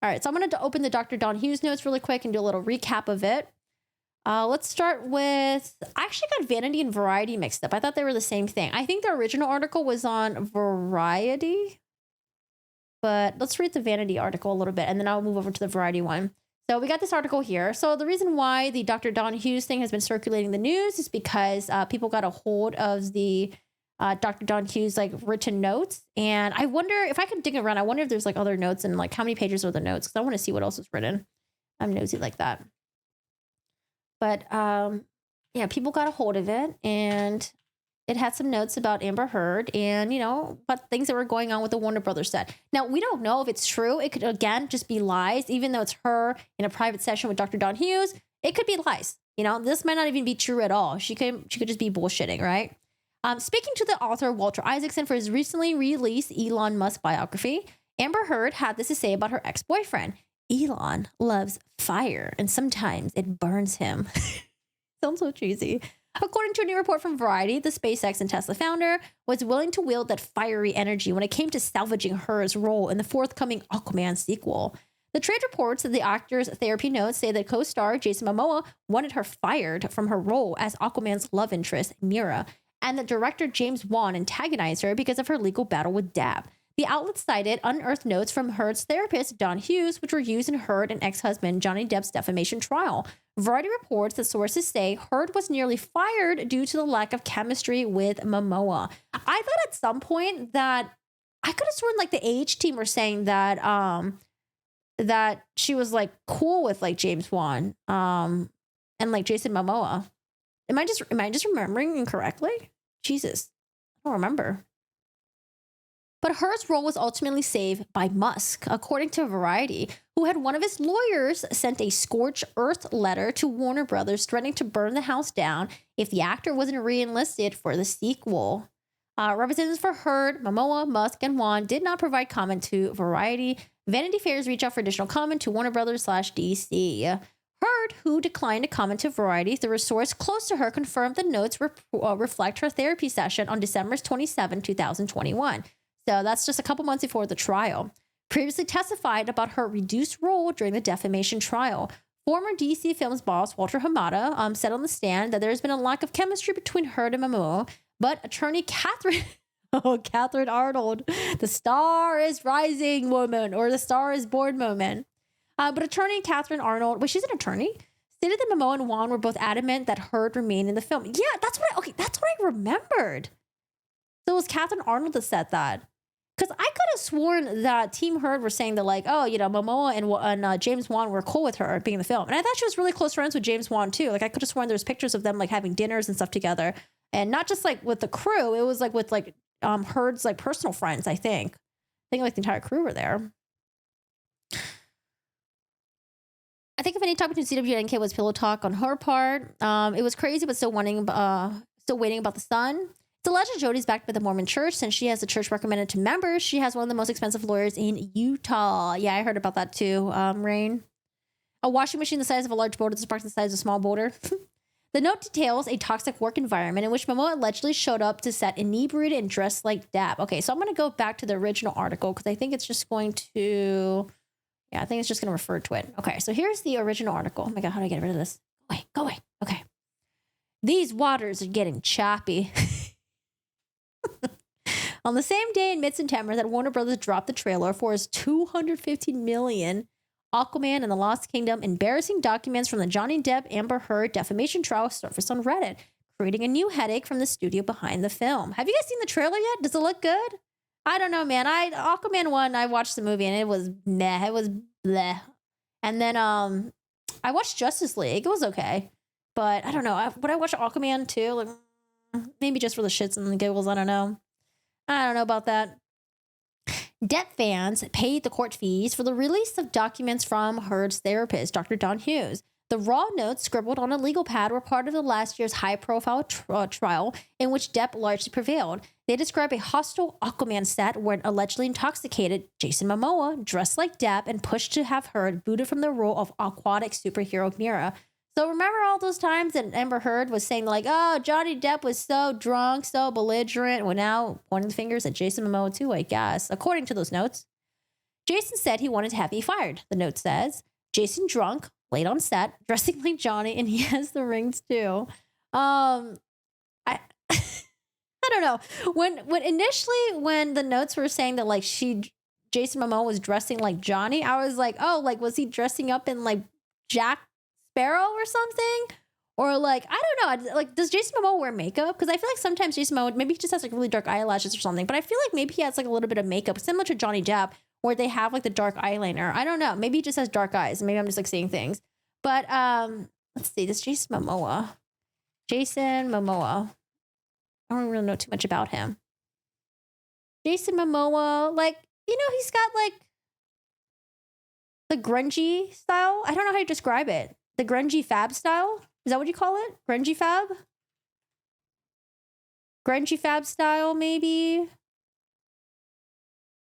All right, so I'm going to open the Dr. Don Hughes notes really quick and do a little recap of it. Let's start with, I actually got Vanity and Variety mixed up. I thought they were the same thing. I think the original article was on Variety, but let's read the Vanity article a little bit, and then I'll move over to the Variety one. So we got this article here. So the reason why the Dr. Don Hughes thing has been circulating the news is because people got a hold of the Dr. Don Hughes like written notes. And I wonder if I can dig around. I wonder if there's like other notes and like how many pages are the notes, because I want to see what else is written. I'm nosy like that. But yeah, people got a hold of it, and it had some notes about Amber Heard and, you know, about things that were going on with the Warner Brothers set. Now, we don't know if it's true. It could, again, just be lies. Even though it's her in a private session with Dr. Don Hughes, it could be lies. You know, this might not even be true at all. She could just be bullshitting, right? Speaking to the author Walter Isaacson for his recently released Elon Musk biography, Amber Heard had this to say about her ex-boyfriend. Elon loves fire, and sometimes it burns him. Sounds so cheesy. According to a new report from Variety, the SpaceX and Tesla founder was willing to wield that fiery energy when it came to salvaging Heard's role in the forthcoming Aquaman sequel. The trade reports that the actor's therapy notes say that co-star Jason Momoa wanted her fired from her role as Aquaman's love interest, Mira, and that director James Wan antagonized her because of her legal battle with Depp. The outlet cited unearthed notes from Heard's therapist, Don Hughes, which were used in Heard and ex-husband Johnny Depp's defamation trial. Variety reports that sources say Heard was nearly fired due to the lack of chemistry with Momoa. I thought at some point that I could have sworn like the AH team were saying that that she was like cool with like James Wan and like Jason Momoa. Am I just remembering incorrectly? Jesus, I don't remember. But Heard's role was ultimately saved by Musk, according to Variety, who had one of his lawyers sent a scorched earth letter to Warner Brothers threatening to burn the house down if the actor wasn't re-enlisted for the sequel. Representatives for Heard, Momoa, Musk, and Wan did not provide comment to Variety. Vanity Fair's reached out for additional comment to Warner Brothers /DC. Heard, who declined to comment to Variety, through a source close to her, confirmed the notes reflect her therapy session on December 27, 2021. So that's just a couple months before the trial. Previously testified about her reduced role during the defamation trial. Former DC Films boss Walter Hamada said on the stand that there has been a lack of chemistry between Heard and Momoa, but attorney Catherine Arnold, the star is rising woman, or the star is born moment. But attorney Catherine Arnold, wait, she's an attorney, stated that Momoa and Wan were both adamant that Heard remained in the film. Yeah, that's what I remembered. So it was Catherine Arnold that said that. Because I could have sworn that Team Heard were saying that, like, oh, you know, Momoa and James Wan were cool with her being in the film. And I thought she was really close friends with James Wan, too. Like, I could have sworn there's pictures of them, like, having dinners and stuff together. And not just, like, with the crew. It was, like, with, like, Heard's, like, personal friends, I think. Like, the entire crew were there. I think if any talk between CW and NK was pillow talk on her part. It was crazy, but still waiting about the son. It's alleged Jodi's backed by the Mormon Church since she has the church recommended to members. She has one of the most expensive lawyers in Utah. Yeah, I heard about that too, Rain. A washing machine the size of a large boulder is approximately the size of a small boulder. The note details a toxic work environment in which Momoa allegedly showed up to set inebriated and dressed like Depp. Okay, so I'm going to go back to the original article because I think it's just going to... Yeah, I think it's just going to refer to it. Okay, so here's the original article. Oh my God, how do I get rid of this? Go away. Okay. These waters are getting choppy. On the same day in mid-September that Warner Brothers dropped the trailer for his $250 million Aquaman and the Lost Kingdom, embarrassing documents from the Johnny Depp Amber Heard defamation trial surfaced on Reddit, creating a new headache from the studio behind the film. Have you guys seen the trailer yet? Does it look good? I don't know, man. Aquaman 1, I watched the movie and it was meh. It was bleh. And then I watched Justice League. It was okay. But I don't know. Would I watch Aquaman 2? Like, maybe just for the shits and the giggles. I don't know about that. Depp fans paid the court fees for the release of documents from Heard's therapist, Dr. Don Hughes. The raw notes scribbled on a legal pad were part of the last year's high-profile trial in which Depp largely prevailed. They describe a hostile Aquaman set where an allegedly intoxicated Jason Momoa, dressed like Depp, and pushed to have Heard booted from the role of aquatic superhero Mira. So remember all those times that Amber Heard was saying like, oh, Johnny Depp was so drunk, so belligerent. Well, now pointing the fingers at Jason Momoa too, I guess, according to those notes. Jason said he wanted to have me fired. The note says, Jason drunk, late on set, dressing like Johnny, and he has the rings too. I I don't know. When the notes were saying that like Jason Momoa was dressing like Johnny, I was like, oh, like was he dressing up in like Jack Sparrow or something? Or like, I don't know. Like, does Jason Momoa wear makeup? Because I feel like sometimes Jason Momoa, maybe he just has like really dark eyelashes or something. But I feel like maybe he has like a little bit of makeup, similar to Johnny Depp, where they have like the dark eyeliner. I don't know. Maybe he just has dark eyes. Maybe I'm just like seeing things. But let's see. This Jason Momoa. I don't really know too much about him. Jason Momoa, like, you know, he's got like the grungy style. I don't know how you describe it. The grungy fab style. Is that what you call it? Grungy fab? Grungy fab style, maybe?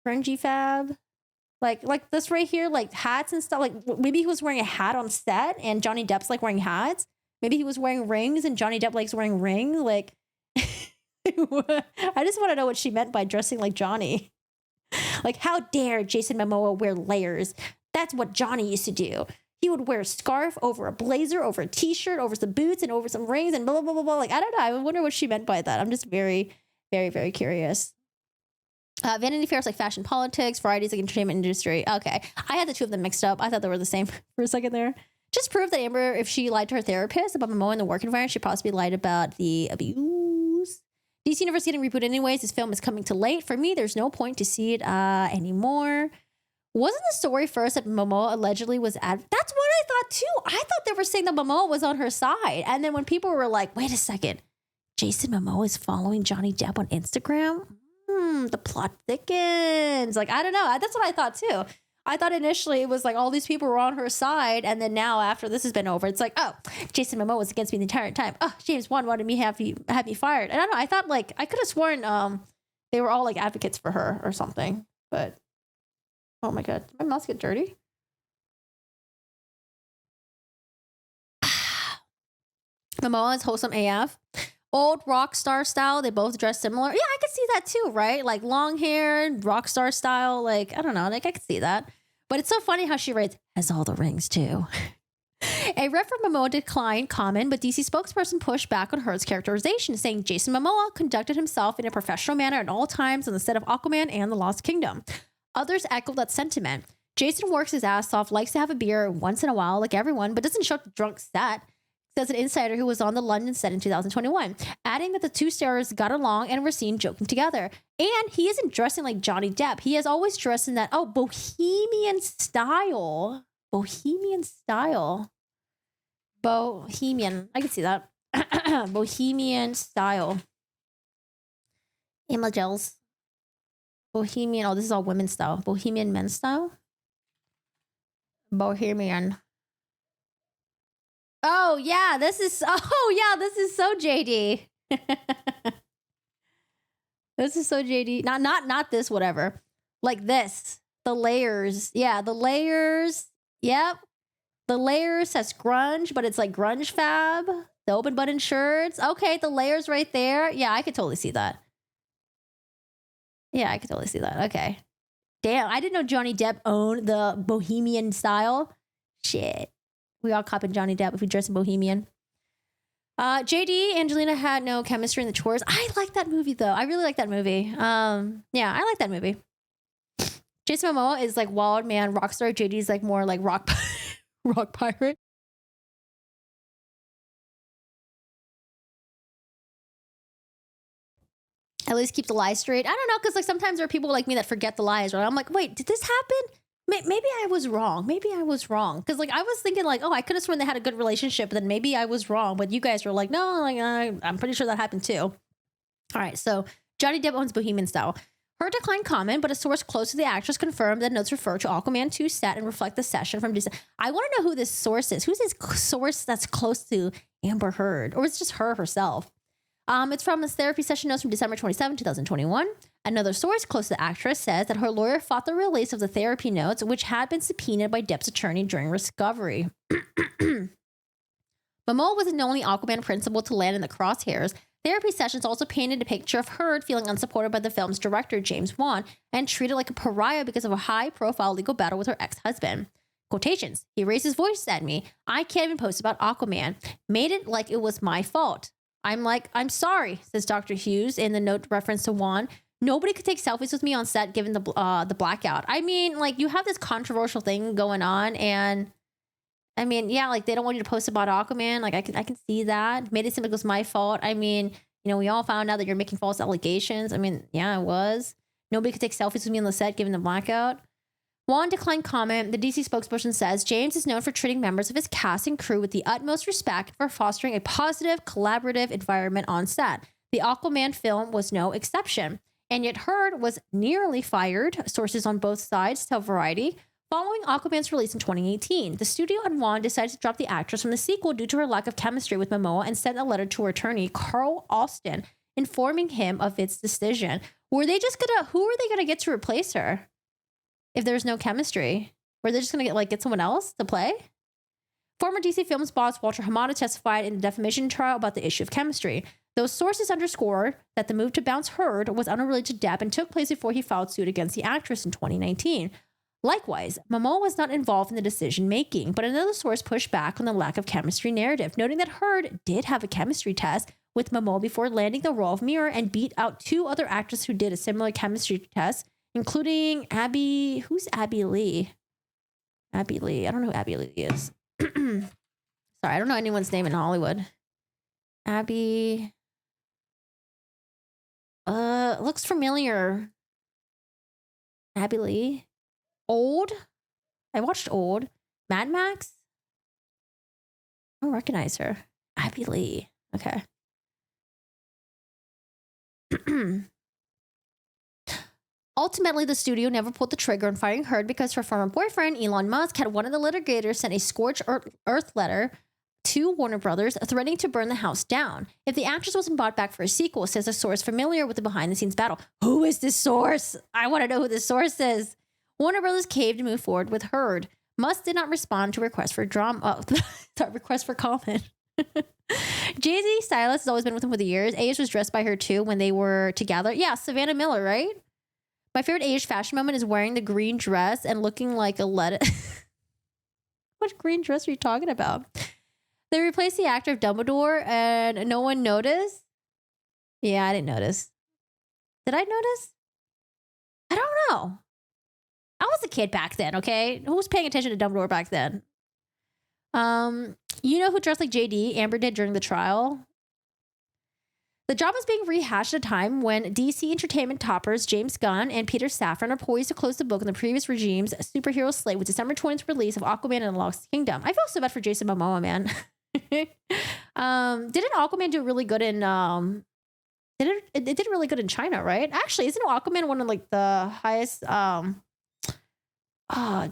Grungy fab? Like this right here, like hats and stuff. Like maybe he was wearing a hat on set and Johnny Depp's like wearing hats. Maybe he was wearing rings and Johnny Depp likes wearing rings. Like, I just want to know what she meant by dressing like Johnny. Like, how dare Jason Momoa wear layers? That's what Johnny used to do. He would wear a scarf over a blazer, over a t-shirt, over some boots, and over some rings, and blah, blah, blah, blah. Like, I don't know. I wonder what she meant by that. I'm just very, very, very curious. Vanity Fair is like fashion politics. Variety is like entertainment industry. Okay. I had the two of them mixed up. I thought they were the same for a second there. Just prove that Amber, if she lied to her therapist about Momoa in the work environment, she possibly lied about the abuse. DC Universe getting rebooted anyways. This film is coming too late. For me, there's no point to see it anymore. Wasn't the story first that Momoa allegedly was That's what I thought too. I thought they were saying that Momoa was on her side. And then when people were like, wait a second, Jason Momoa is following Johnny Depp on Instagram? The plot thickens. Like, I don't know. That's what I thought too. I thought initially it was like all these people were on her side. And then now after this has been over, it's like, oh, Jason Momoa was against me the entire time. Oh, James Wan wanted me to have me fired. And I don't know. I thought like, I could have sworn they were all like advocates for her or something. But oh my God, did my mouse get dirty? Momoa is wholesome AF. Old rock star style. They both dress similar. Yeah, I could see that too, right? Like long hair, rock star style. Like, I don't know. Like, I could see that. But it's so funny how she writes, has all the rings too. A rep from Momoa declined comment, but DC spokesperson pushed back on Heard's characterization, saying Jason Momoa conducted himself in a professional manner at all times on the set of Aquaman and The Lost Kingdom. Others echoed that sentiment. Jason works his ass off, likes to have a beer once in a while, like everyone, but doesn't show up drunk set, says an insider who was on the London set in 2021, adding that the two stars got along and were seen joking together. And he isn't dressing like Johnny Depp. He has always dressed in that, bohemian style. Bohemian style. Bohemian. I can see that. Bohemian style. Emma Gels. Bohemian. Oh, this is all women's style. Bohemian men's style. Bohemian. Oh yeah, this is so JD. This is so JD. Not this, whatever. Like this. The layers. Yeah, the layers. Yep. The layers says grunge, but it's like grunge fab. The open button shirts. Okay, the layers right there. Yeah, I could totally see that. Yeah, I could totally see that. Okay. Damn, I didn't know Johnny Depp owned the bohemian style. Shit. We all copying Johnny Depp if we dress in bohemian. JD, Angelina had no chemistry in the chores. I like that movie though. I really like that movie. Yeah, I like that movie. Jason Momoa is like wild man rock star. JD's like more like rock pirate. At least keep the lies straight. I don't know, because like sometimes there are people like me that forget the lies, right? I'm like, wait, did this happen? Maybe I was wrong. Because like I was thinking like, oh, I could have sworn they had a good relationship, but then maybe I was wrong. But you guys were like, no, like I'm pretty sure that happened too. All right, so Johnny Depp owns Bohemian style. Her declined comment, but a source close to the actress confirmed that notes refer to Aquaman 2 set and reflect the session from December. I want to know who this source is. Who's this source that's close to Amber Heard? Or it's just her herself? It's from this therapy session notes from December 27, 2021. Another source close to the actress says that her lawyer fought the release of the therapy notes, which had been subpoenaed by Depp's attorney during discovery. Momoa was the only Aquaman principal to land in the crosshairs, Therapy sessions also painted a picture of Heard feeling unsupported by the film's director, James Wan, and treated like a pariah because of a high-profile legal battle with her ex-husband. Quotations. He raised his voice at me. I can't even post about Aquaman. Made it like it was my fault. I'm like, I'm sorry, says Dr. Hughes in the note reference to Wan. Nobody could take selfies with me on set given the blackout. I mean, like, you have this controversial thing going on, and I mean, yeah, like, they don't want you to post about Aquaman. Like, I can see that. Made it seem like it was my fault. I mean, you know, we all found out that you're making false allegations. I mean, yeah, it was. Nobody could take selfies with me on the set given the blackout. Wan declined comment. The DC spokesperson says James is known for treating members of his cast and crew with the utmost respect for fostering a positive, collaborative environment on set. The Aquaman film was no exception. And yet Heard was nearly fired, sources on both sides tell Variety. Following Aquaman's release in 2018, the studio and Wan decided to drop the actress from the sequel due to her lack of chemistry with Momoa and sent a letter to her attorney, Carl Austin, informing him of its decision. Who are they gonna get to replace her if there's no chemistry? Were they just gonna get someone else to play? Former DC Films boss Walter Hamada testified in the defamation trial about the issue of chemistry. Those sources underscore that the move to bounce Heard was unrelated to Depp and took place before he filed suit against the actress in 2019. Likewise, Momoa was not involved in the decision-making, but another source pushed back on the lack of chemistry narrative, noting that Heard did have a chemistry test with Momoa before landing the role of Mirror and beat out two other actors who did a similar chemistry test, including Abby... Who's Abby Lee? Abby Lee. I don't know who Abby Lee is. Sorry, I don't know anyone's name in Hollywood. Abby... looks familiar. Abby Lee? Old? I watched Old. Mad Max? I don't recognize her. Abby Lee. Okay. Ultimately, the studio never pulled the trigger on firing Heard because her former boyfriend, Elon Musk, had one of the litigators send a scorched earth letter to Warner Brothers, threatening to burn the house down if the actress wasn't brought back for a sequel, says a source familiar with the behind-the-scenes battle. Who is this source? I want to know who this source is. Warner Brothers caved and moved forward with Heard. Musk did not respond to requests for request for comment. Jay-Z stylist has always been with him for the years. Age was dressed by her too when they were together. Yeah, Savannah Miller, right? My favorite Age fashion moment is wearing the green dress and looking like a lettuce. What green dress are you talking about? They replaced the actor of Dumbledore and no one noticed. Yeah, I didn't notice. Did I notice? I don't know. I was a kid back then, okay? Who was paying attention to Dumbledore back then? You know who dressed like JD? Amber did during the trial. The drama is being rehashed at a time when DC Entertainment toppers James Gunn and Peter Safran are poised to close the book on the previous regime's superhero slate with December 20th release of Aquaman and the Lost Kingdom. I feel so bad for Jason Momoa, man. Didn't Aquaman do really good in it did really good in China, right? Actually, isn't Aquaman one of the highest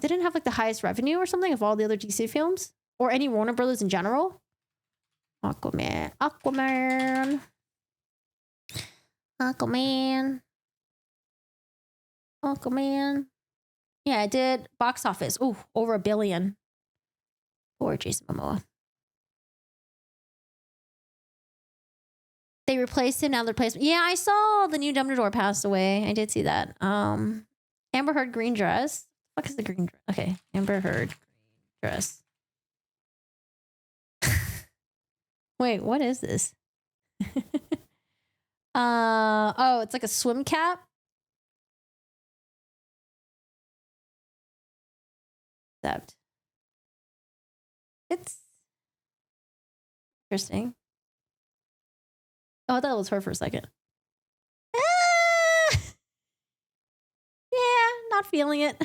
didn't have the highest revenue or something of all the other DC films or any Warner Brothers in general? Aquaman. Yeah, it did box office. Ooh, over $1 billion for Jason Momoa. They replaced him. Now they're replaced. Yeah, I saw the new Dumbledore passed away. I did see that. Amber Heard green dress. What is the green dress? Okay, Amber Heard green dress. Wait, what is this? Oh, it's like a swim cap. Except it's interesting. Oh, I thought it was her for a second. Yeah, not feeling it.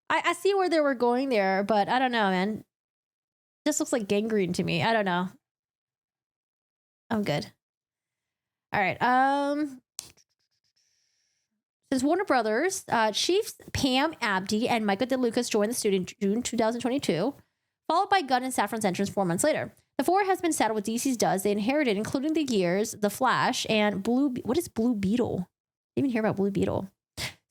I see where they were going there, but I don't know, man. Just looks like gangrene to me. I don't know. I'm good. All right. Since Warner Brothers, Chiefs Pam Abdi and Michael DeLucas joined the studio in June 2022, followed by Gunn and Safran's entrance 4 months later. The four has been saddled with DC's duds they inherited, including The Years, The Flash, and What is Blue Beetle? I didn't even hear about Blue Beetle.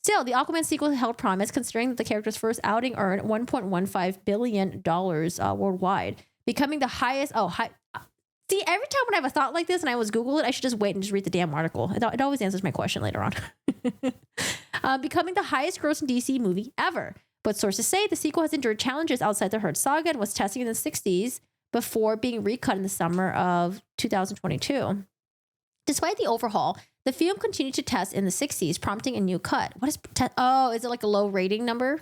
Still, the Aquaman sequel held promise, considering that the character's first outing earned $1.15 billion worldwide, becoming the highest. See, every time when I have a thought like this and I always Google it, I should just wait and just read the damn article. It always answers my question later on. Becoming the highest grossing DC movie ever. But sources say the sequel has endured challenges outside the Hurt saga and was testing in the 60s before being recut in the summer of 2022. Despite the overhaul, the film continued to test in the 60s, prompting a new cut. What is... is it like a low rating number?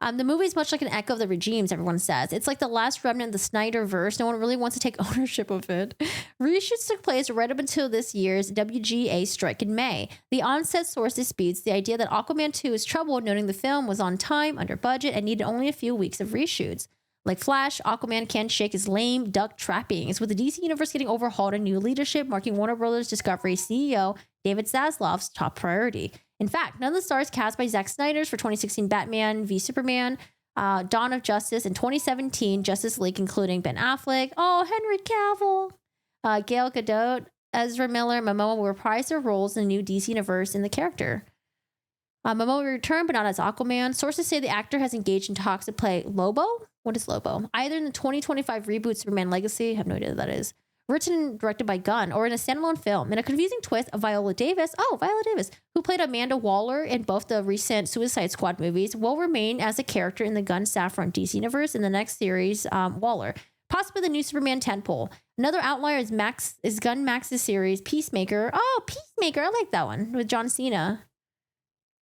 The movie is much like an echo of the regimes, everyone says. It's like the last remnant of the Snyderverse. No one really wants to take ownership of it. Reshoots took place right up until this year's WGA strike in May. The on-set source disputes the idea that Aquaman 2 is troubled, noting the film was on time, under budget, and needed only a few weeks of reshoots. Like Flash, Aquaman can't shake his lame duck trappings, with the DC Universe getting overhauled and new leadership, marking Warner Bros. Discovery CEO David Zaslav's top priority. In fact, none of the stars cast by Zack Snyder's for 2016 Batman v Superman, Dawn of Justice, and 2017 Justice League, including Ben Affleck, Henry Cavill, Gal Gadot, Ezra Miller, and Momoa will reprise their roles in the new DC Universe in the character. Momoa will return, but not as Aquaman. Sources say the actor has engaged in talks to play Lobo. What is Lobo? Either in the 2025 reboot Superman Legacy, I have no idea what that is, written and directed by Gunn, or in a standalone film. In a confusing twist, Viola Davis, who played Amanda Waller in both the recent Suicide Squad movies, will remain as a character in the Gunn Saffron DC universe in the next series, Waller. Possibly the new Superman tentpole. Another outlier is Gunn Max's series, Peacemaker. Oh, Peacemaker, I like that one, with John Cena.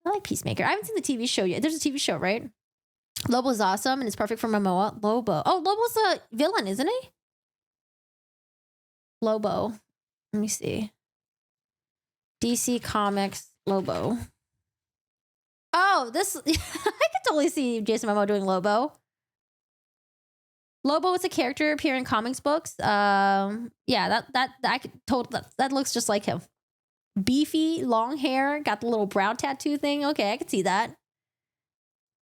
I like Peacemaker. I haven't seen the TV show yet. There's a TV show, right? Lobo's awesome, and it's perfect for Momoa. Lobo. Oh, Lobo's a villain, isn't he? Lobo. Let me see. DC Comics Lobo. Oh, this... I could totally see Jason Momoa doing Lobo. Lobo is a character appearing in comics books. Yeah, that I could totally... That looks just like him. Beefy, long hair, got the little brow tattoo thing. Okay, I could see that.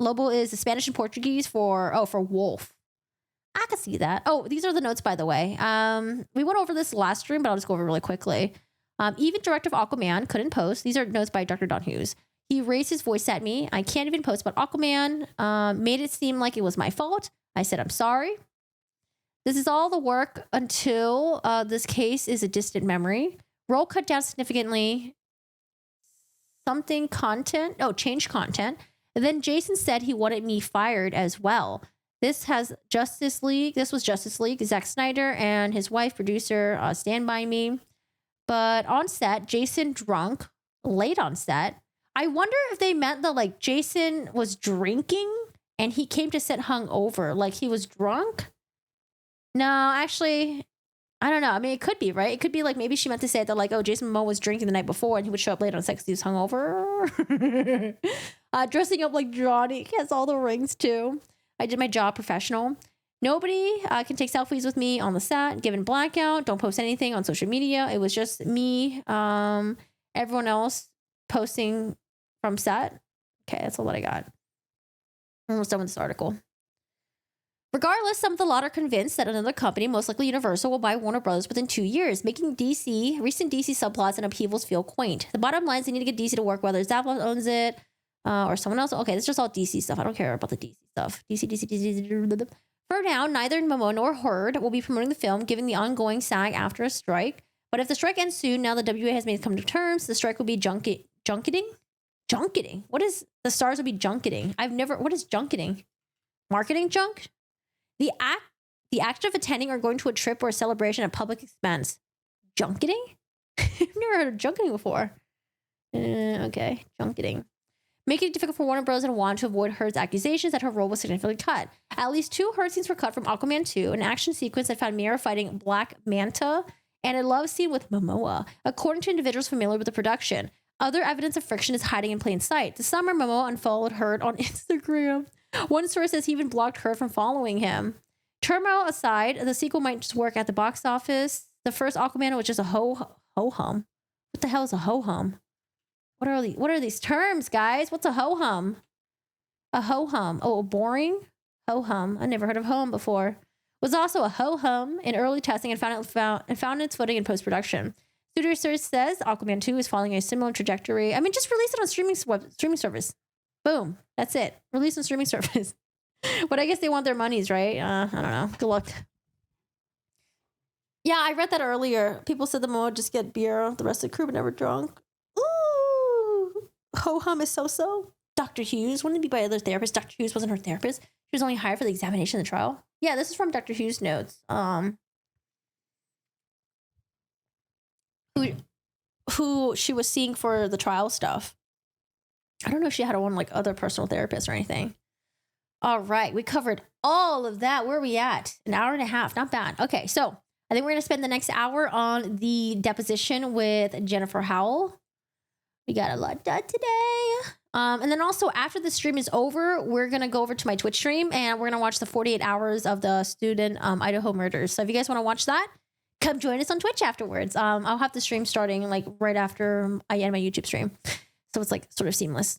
Lobo is Spanish and Portuguese for wolf. I could see that. Oh, these are the notes, by the way. We went over this last stream, but I'll just go over really quickly. Even director of Aquaman couldn't post. These are notes by Dr. Don Hughes. He raised his voice at me. I can't even post about Aquaman. Made it seem like it was my fault. I said, I'm sorry. This is all the work until this case is a distant memory. Role cut down significantly. Change content. And then Jason said he wanted me fired as well. This was Justice League. Zack Snyder and his wife, producer, stand by me. But on set, Jason drunk, late on set. I wonder if they meant that Jason was drinking and he came to set hungover, like he was drunk. No, actually, I don't know. I mean, it could be, right? It could be maybe she meant to say that Jason Momoa was drinking the night before and he would show up late on set because he was hungover. Dressing up like Johnny. He has all the rings too. I did my job professional. Nobody can take selfies with me on the set. Given blackout, don't post anything on social media. It was just me. Everyone else posting from set. Okay, that's all that I got. I'm almost done with this article. Regardless, some of the lot are convinced that another company, most likely Universal, will buy Warner Bros. Within 2 years, making recent DC subplots and upheavals feel quaint. The bottom line is they need to get DC to work, whether Zaslav owns it or someone else. Okay, it's just all DC stuff. I don't care about the DC stuff. DC. For now, neither Momoa nor Hurd will be promoting the film, given the ongoing SAG after a strike. But if the strike ends soon, now the WA has come to terms, the strike will be junketing? What is... The stars will be junketing. What is junketing? Marketing junk? The act of attending or going to a trip or a celebration at public expense. Junketing? I've never heard of junketing before. Okay, junketing. Making it difficult for Warner Bros. And Wand to avoid Hurd's accusations that her role was significantly cut. At least 2 Hurd scenes were cut from Aquaman 2, an action sequence that found Mera fighting Black Manta, and a love scene with Momoa, according to individuals familiar with the production. Other evidence of friction is hiding in plain sight. This summer, Momoa unfollowed Hurd on Instagram. One source says he even blocked Hurd from following him. Turmoil aside, the sequel might just work at the box office. The first Aquaman was just a ho-hum. What the hell is a ho-hum? What are these terms, guys? What's a ho-hum? A ho-hum. Oh, boring? Ho-hum. I never heard of ho-hum before. Was also a ho-hum in early testing and found its footing in post-production. Studio Search says Aquaman 2 is following a similar trajectory. I mean, just release it on streaming service. Boom. That's it. Release on streaming service. But I guess they want their monies, right? I don't know. Good luck. Yeah, I read that earlier. People said the Moa just get beer, the rest of the crew were never drunk. Ooh, ho hum is so. Dr. Hughes wouldn't it be by other therapists. Dr. Hughes wasn't her therapist. She was only hired for the examination of the trial. Yeah, this is from Dr. Hughes' notes. Who she was seeing for the trial stuff. I don't know if she had one like other personal therapist or anything. All right, we covered all of that. Where are we at? An hour and a half. Not bad. Okay, so I think we're going to spend the next hour on the deposition with Jennifer Howell. We got a lot done today. And then also after the stream is over, we're going to go over to my Twitch stream and we're going to watch the 48 hours of the student Idaho murders. So if you guys want to watch that, come join us on Twitch afterwards. I'll have the stream starting like right after I end my YouTube stream. So it's like sort of seamless.